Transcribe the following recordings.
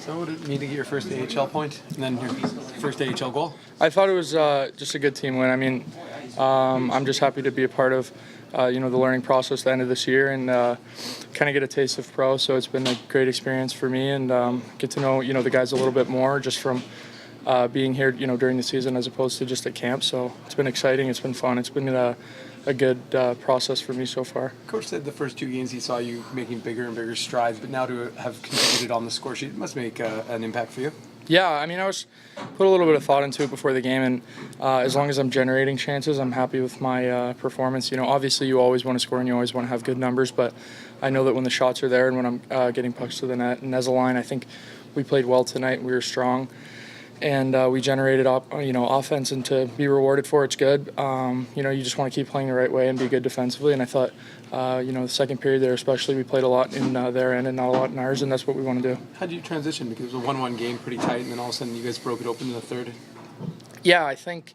So what did it mean to get your first AHL point and then your first AHL goal? I thought it was just a good team win. I mean, I'm just happy to be a part of the learning process at the end of this year and kind of get a taste of pro. So it's been a great experience for me and get to know the guys a little bit more just from being here during the season as opposed to just at camp. So it's been exciting. It's been fun. It's been a good process for me so far. Coach said the first 2 games he saw you making bigger and bigger strides, but now to have contributed on the score sheet must make an impact for you. Yeah, I mean, I put a little bit of thought into it before the game, and as long as I'm generating chances, I'm happy with my performance. Obviously you always want to score and you always want to have good numbers, but I know that when the shots are there and when I'm getting pucks to the net and as a line, I think we played well tonight. We were strong. And we generated offense, and to be rewarded for it's good. You just want to keep playing the right way and be good defensively. And I thought, the second period there especially, we played a lot in their end and not a lot in ours, and that's what we want to do. How did you transition? Because it was a 1-1 game, pretty tight, and then all of a sudden you guys broke it open in the third. Yeah, I think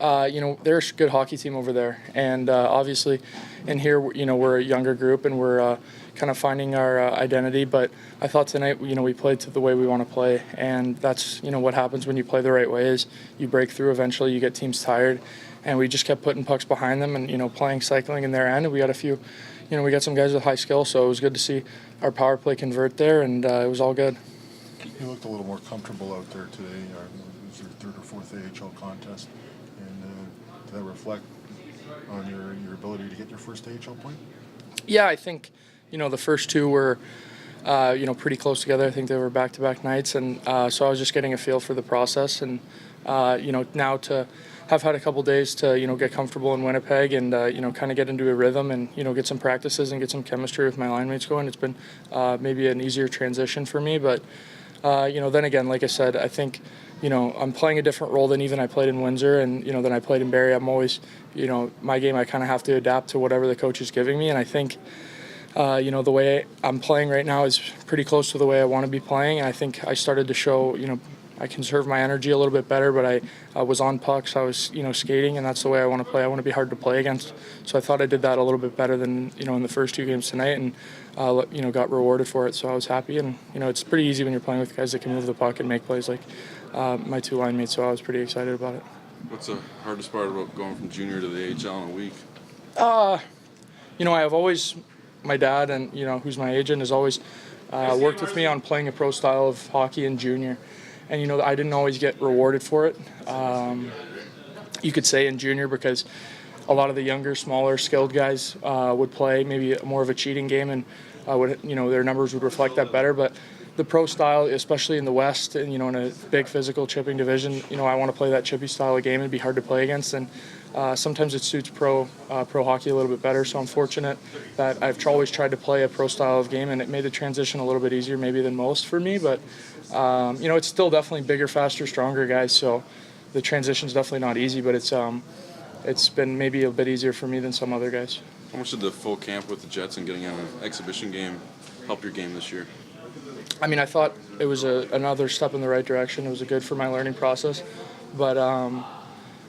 they're a good hockey team over there, and obviously in here we're a younger group and we're kind of finding our identity, but I thought tonight we played to the way we want to play, and that's what happens when you play the right way is you break through eventually. You get teams tired, and we just kept putting pucks behind them and playing cycling in their end, and we got a few we got some guys with high skill, so it was good to see our power play convert there, and it was all good. You looked a little more comfortable out there today. It was your third or fourth AHL contest, and did that reflect on your ability to get your first AHL point? Yeah, I think the first 2 were pretty close together. I think they were back-to-back nights, and so I was just getting a feel for the process, and now to have had a couple days to get comfortable in Winnipeg and kind of get into a rhythm and get some practices and get some chemistry with my line mates going. It's been maybe an easier transition for me, but then again, like I said, I think I'm playing a different role than even I played in Windsor and than I played in Barrie. I'm always my game, I kind of have to adapt to whatever the coach is giving me, and I think the way I'm playing right now is pretty close to the way I want to be playing, and I think I started to show I conserve my energy a little bit better, but I was on pucks, I was skating, and that's the way I want to play. I want to be hard to play against, so I thought I did that a little bit better than in the first 2 games tonight, and got rewarded for it, so I was happy. And it's pretty easy when you're playing with guys that can move the puck and make plays like my 2 line mates, so I was pretty excited about it. What's the hardest part about going from junior to the AHL in a week? I've always, my dad and who's my agent, has always worked with me on playing a pro style of hockey in junior. And I didn't always get rewarded for it. You could say in junior, because a lot of the younger, smaller, skilled guys would play maybe more of a cheating game, and their numbers would reflect that better. But the pro style, especially in the West, and in a big physical chipping division, I want to play that chippy style of game and be hard to play against. And sometimes it suits pro hockey a little bit better. So I'm fortunate that I've always tried to play a pro style of game, and it made the transition a little bit easier maybe than most for me. But it's still definitely bigger, faster, stronger guys. So the transition's definitely not easy, but it's been maybe a bit easier for me than some other guys. How much did the full camp with the Jets and getting on an exhibition game help your game this year? I mean, I thought it was another step in the right direction. It was good for my learning process, but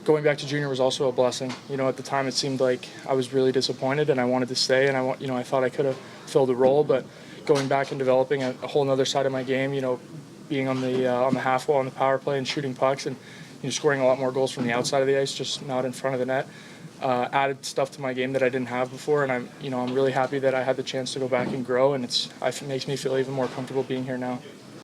going back to junior was also a blessing. At the time it seemed like I was really disappointed and I wanted to stay, and I thought I could have filled a role, but going back and developing a whole other side of my game, being on the half wall on the power play and shooting pucks and scoring a lot more goals from the outside of the ice, just not in front of the net, added stuff to my game that I didn't have before, and I'm really happy that I had the chance to go back and grow, and it makes me feel even more comfortable being here now.